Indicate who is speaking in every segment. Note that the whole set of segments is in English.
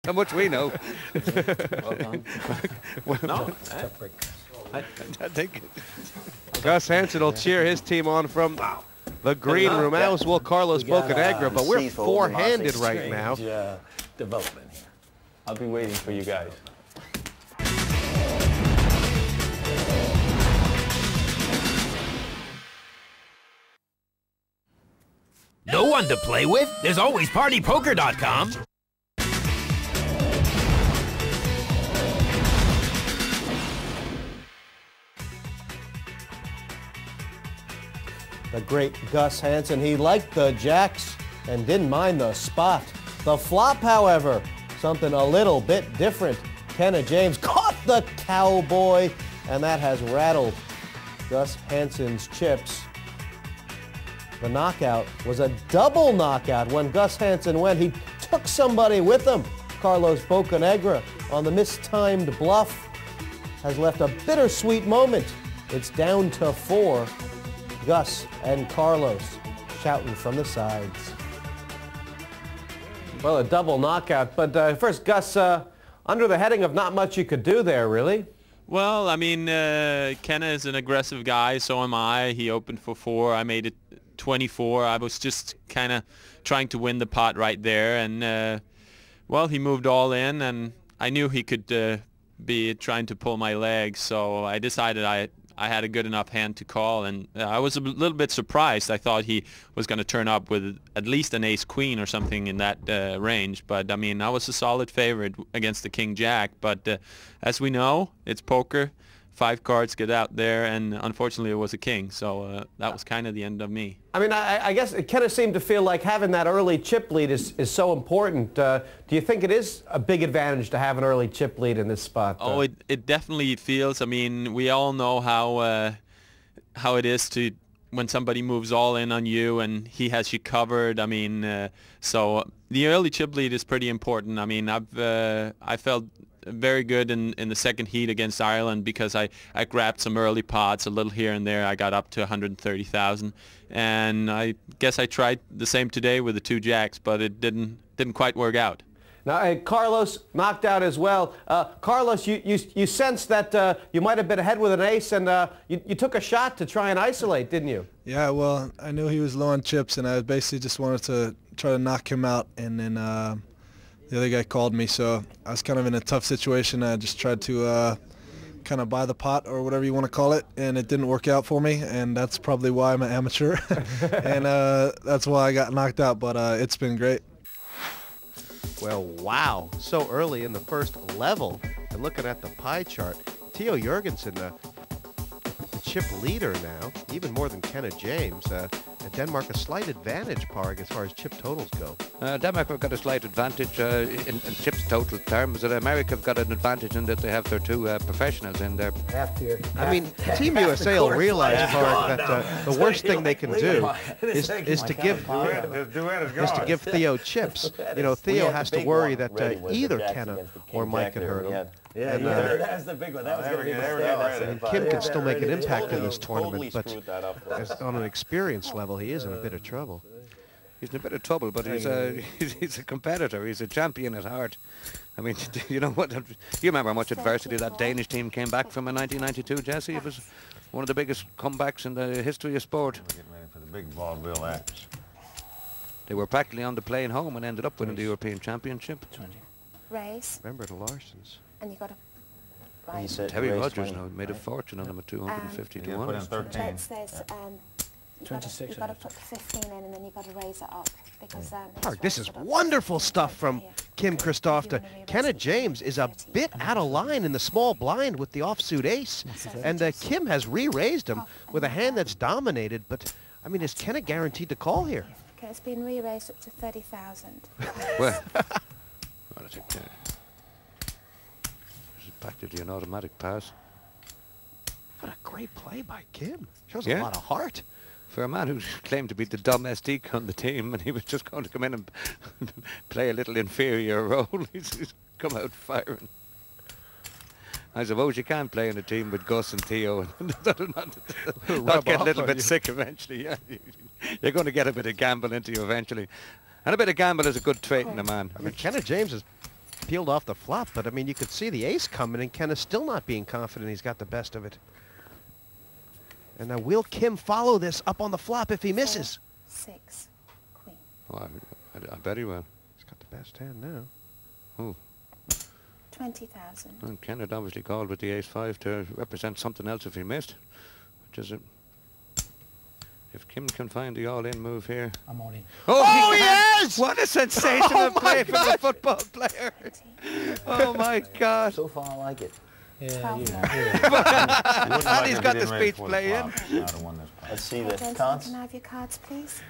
Speaker 1: how much we know.
Speaker 2: No.
Speaker 1: I think
Speaker 3: Gus Hansen will cheer his team on from the green room, as will Carlos Bocanegra, but we're four-handed right now.
Speaker 2: Development here. I'll be waiting for you guys.
Speaker 4: No one to play with? There's always PartyPoker.com.
Speaker 5: The great Gus Hansen, he liked the jacks and didn't mind the spot. The flop, however, something a little bit different. Kenna James caught the cowboy, and that has rattled Gus Hansen's chips. The knockout was a double knockout. When Gus Hansen went, he took somebody with him. Carlos Bocanegra on the mistimed bluff has left a bittersweet moment. It's down to 4. Gus and Carlos shouting from the sides. Well, a double knockout, but first, Gus, under the heading of not much you could do there, really.
Speaker 2: Well, I mean, Kenna is an aggressive guy, so am I. He opened for 4. I made it 24. I was just kind of trying to win the pot right there, and well, he moved all in, and I knew he could be trying to pull my leg, so I decided I had a good enough hand to call, and I was a little bit surprised. I thought he was going to turn up with at least an ace-queen or something in that range, but I mean, I was a solid favorite against the king-jack, but as we know, it's poker. 5 cards get out there, and unfortunately it was a king, so that was kind of the end of me.
Speaker 5: I mean, I guess it kind of seemed to feel like having that early chip lead is so important. Do you think it is a big advantage to have an early chip lead in this spot?
Speaker 2: Oh, it definitely feels. I mean, we all know how it is to when somebody moves all in on you and he has you covered. I mean, so the early chip lead is pretty important. I mean, I felt very good in the second heat against Ireland because I grabbed some early pots a little here and there. I got up to 130,000, and I guess I tried the same today with the 2 jacks, but it didn't quite work out.
Speaker 5: Now, Carlos knocked out as well. Carlos, you sensed that you might have been ahead with an ace, and you took a shot to try and isolate, didn't you?
Speaker 6: Yeah, well, I knew he was low on chips, and I basically just wanted to try to knock him out, and then the other guy called me, so I was kind of in a tough situation. I just tried to kind of buy the pot or whatever you want to call it, and it didn't work out for me, and that's probably why I'm an amateur, and that's why I got knocked out, but it's been great.
Speaker 3: Well, wow, so early in the first level, and looking at the pie chart, Theo Jorgensen, the chip leader now, even more than Kenna James. Denmark a slight advantage, Parg, as far as chip totals go.
Speaker 1: Denmark have got a slight advantage in chips total terms. America have got an advantage in that they have their 2 professionals in there.
Speaker 3: I mean, Team USA will realize, Parg, that the worst thing they can do is to give Theo chips. You know, Theo has to worry that either Kenna or Mike could hurt him.
Speaker 7: Yeah,
Speaker 3: and,
Speaker 7: that's the big one. That was going to be the
Speaker 3: and Kim can still make an impact in this tournament, but on an experience level, he is in a bit of trouble.
Speaker 1: He's in a bit of trouble, but he's a competitor. He's a champion at heart. I mean, you know what? You remember how much adversity that Danish team came back from in 1992, Jesse? It was one of the biggest comebacks in the history of sport.
Speaker 7: We're getting ready for the big vaudeville acts.
Speaker 1: They were practically on the plane home and ended up winning the European Championship.
Speaker 8: Raise.
Speaker 3: Remember the Larsens.
Speaker 8: And you got to
Speaker 1: Terry Rogers now made a fortune on him at 250 to 1.
Speaker 8: It says you've got to put 15 in and then you've got to raise it up. Because,
Speaker 3: Parg, this is wonderful stuff from Kim Christophe. Kenna James is a bit out of line in the small blind with the offsuit ace. And Kim has re-raised him with a hand that's dominated. But, I mean, is Kenna guaranteed to call here?
Speaker 8: Okay, it's been re-raised up to 30,000.
Speaker 1: Well, I think practically an automatic pass.
Speaker 3: What a great play by Kim. Shows a lot of heart.
Speaker 1: For a man who claimed to be the domestique on the team, and he was just going to come in and play a little inferior role, he's come out firing. I suppose you can play in a team with Gus and Theo and not get a little bit sick eventually. Yeah. You're going to get a bit of gamble into you eventually. And a bit of gamble is a good trait in a man.
Speaker 3: I mean, Kenna James is peeled off the flop, but I mean, you could see the ace coming, and Ken is still not being confident he's got the best of it. And now will Kim follow this up on the flop if he misses?
Speaker 8: 6, queen.
Speaker 1: Oh, I bet he will.
Speaker 3: He's got the best hand now.
Speaker 1: Oh.
Speaker 8: 20,000.
Speaker 1: And Ken had obviously called with the ace-5 to represent something else if he missed, which is if Kim can find the all-in move here.
Speaker 9: I'm all in.
Speaker 3: Oh, he is!
Speaker 1: What a sensational
Speaker 3: Oh,
Speaker 1: play
Speaker 3: my
Speaker 1: from the
Speaker 3: God.
Speaker 1: football player. Oh, my God.
Speaker 9: So far, I like it.
Speaker 8: Yeah,
Speaker 9: 12
Speaker 1: And he's got the speech play in.
Speaker 9: Let's see
Speaker 8: Okay,
Speaker 9: this.
Speaker 8: gentlemen,
Speaker 9: Cards?
Speaker 8: can I have your cards, please?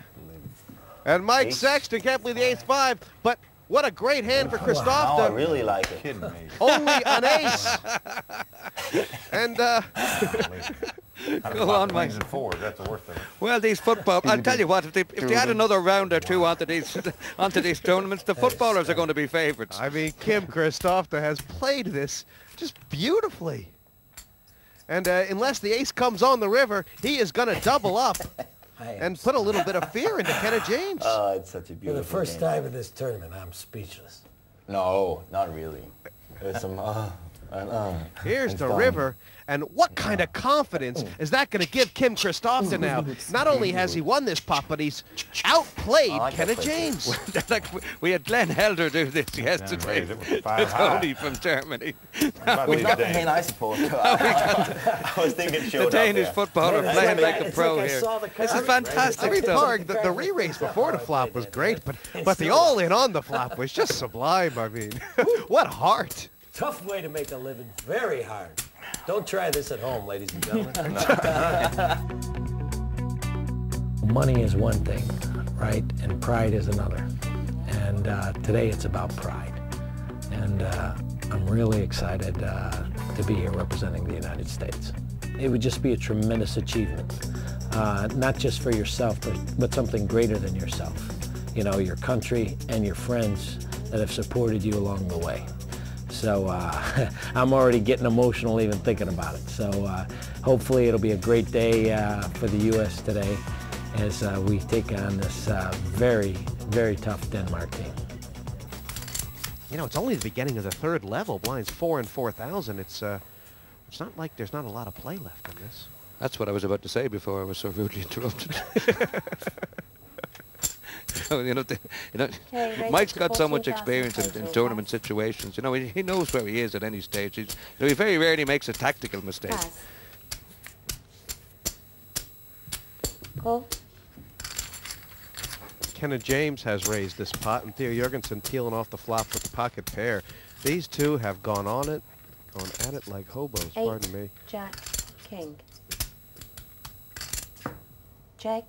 Speaker 3: And Mike
Speaker 9: Ace.
Speaker 3: Sexton can't believe the ace-5, but what a great hand for
Speaker 9: Wow, I
Speaker 3: Christoph.
Speaker 9: really like it.
Speaker 7: Kidding me.
Speaker 3: Only an ace. And
Speaker 1: Go on, Mike.
Speaker 7: Queens and fours, that's the worst thing.
Speaker 1: Well, these football, I'll tell you what, if they add another round or two onto these tournaments, the footballers are going to be favourites.
Speaker 3: I mean, Kim Christoph has played this just beautifully. And unless the ace comes on the river, he is going to double up and put a little bit of fear into Kenna James.
Speaker 9: Oh, it's such a
Speaker 10: For
Speaker 9: beautiful
Speaker 10: the first
Speaker 9: game.
Speaker 10: time in this tournament, I'm speechless.
Speaker 9: No, not really. There's some,
Speaker 3: Here's
Speaker 9: it's
Speaker 3: the
Speaker 9: done.
Speaker 3: river. And what kind of confidence is that going to give Kim Christoph now? Not only has he won this pot, but he's outplayed
Speaker 9: I like
Speaker 3: Kenna
Speaker 9: that play.
Speaker 3: James.
Speaker 1: Like we had Glenn Helder do this yesterday.
Speaker 7: raised it with 5
Speaker 1: It's
Speaker 7: high.
Speaker 1: only from Germany.
Speaker 7: About
Speaker 9: Well,
Speaker 7: these
Speaker 9: not the
Speaker 7: days.
Speaker 9: hand I support. I was thinking
Speaker 1: The
Speaker 9: showed
Speaker 1: Danish
Speaker 9: up
Speaker 1: footballer
Speaker 10: It's
Speaker 1: playing
Speaker 10: like
Speaker 1: like
Speaker 10: I-
Speaker 1: a pro
Speaker 10: it's like I
Speaker 1: here.
Speaker 10: saw the
Speaker 1: This is
Speaker 10: card, right?
Speaker 1: fantastic
Speaker 3: I mean,
Speaker 1: stuff.
Speaker 3: Parg, the re-raise before the flop was great, but the all-in on the flop was just sublime. I mean, what heart.
Speaker 10: Tough way to make a living, very hard. Don't try this at home, ladies and gentlemen. Money is one thing, right? And pride is another. And today it's about pride. And I'm really excited to be here representing the United States. It would just be a tremendous achievement, not just for yourself, but something greater than yourself. You know, your country and your friends that have supported you along the way. So I'm already getting emotional even thinking about it. So hopefully it'll be a great day for the U.S. today as we take on this very, very tough Denmark team.
Speaker 3: You know, it's only the beginning of the third level. Blinds 4 and 4,000. It's not like there's not a lot of play left in this.
Speaker 1: That's what I was about to say before I was so rudely interrupted.
Speaker 8: Okay,
Speaker 1: Mike's
Speaker 8: raise it
Speaker 1: got
Speaker 8: to
Speaker 1: so much
Speaker 8: 14,000
Speaker 1: experience in
Speaker 8: total,
Speaker 1: tournament situations. You know, he knows where he is at any stage. He very rarely makes a tactical mistake.
Speaker 8: Pass. Call.
Speaker 3: Kenna James has raised this pot, and Theo Jorgensen peeling off the flop with the pocket pair. These two have gone at it like hobos,
Speaker 8: 8,
Speaker 3: pardon me.
Speaker 8: Jack, King. Check.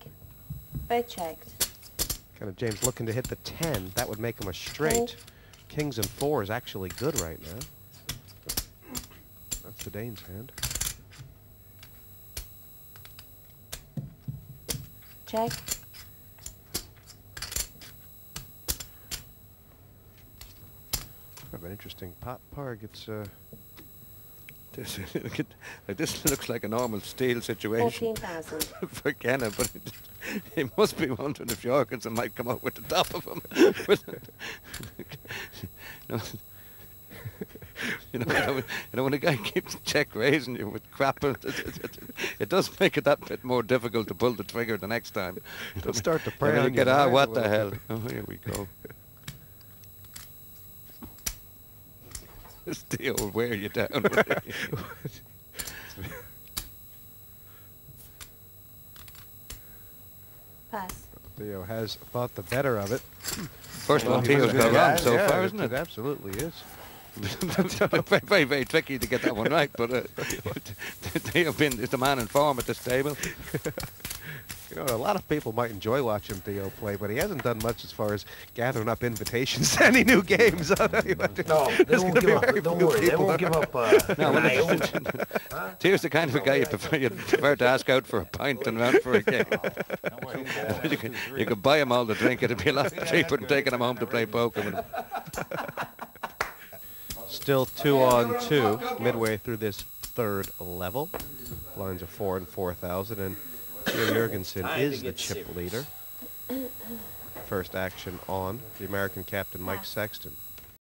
Speaker 8: Both checked.
Speaker 3: Kenna James looking to hit the 10. That would make him a straight. Kings and 4 is actually good right now. That's the Dane's hand.
Speaker 8: Check.
Speaker 3: Kind of an interesting pot, Parg. It's
Speaker 1: This looks like a normal steal situation
Speaker 8: 14,000.
Speaker 1: for Kenna, but he must be wondering if Jorgensen might come out with the top of him. When a guy keeps check raising you with crap, it does make it that bit more difficult to pull the trigger the next time.
Speaker 3: It'll start to
Speaker 1: And
Speaker 3: prey
Speaker 1: then
Speaker 3: on
Speaker 1: you get,
Speaker 3: your mind a
Speaker 1: what the
Speaker 3: little
Speaker 1: hell?
Speaker 3: bit.
Speaker 1: Oh, here we go. This deal will wear you down.
Speaker 8: Pass.
Speaker 3: Theo has thought the better of it.
Speaker 1: First one Theo's got wrong so far, isn't it?
Speaker 3: It absolutely is.
Speaker 1: very, very, very tricky to get that one right, but Theo is the man in form at this table.
Speaker 3: You know, a lot of people might enjoy watching Theo play, but he hasn't done much as far as gathering up invitations to any new games. I'll tell you what,
Speaker 10: No, they
Speaker 3: there's
Speaker 10: won't
Speaker 3: gonna
Speaker 10: give
Speaker 3: be
Speaker 10: up.
Speaker 3: very
Speaker 10: Don't
Speaker 3: few
Speaker 10: worry, they
Speaker 3: people.
Speaker 10: won't give up.
Speaker 1: No,
Speaker 10: an
Speaker 1: well,
Speaker 10: iota.
Speaker 1: Theo's the kind of a guy you'd prefer to ask out for a pint than out for a game. You could buy him all the drink, it'd be a lot cheaper than taking him home to play poker with him.
Speaker 3: Still 2-on-2 midway through this third level. Blinds are 4 and 4,000, and Theo Jorgensen is the chip leader. First action on the American captain Mike Sexton.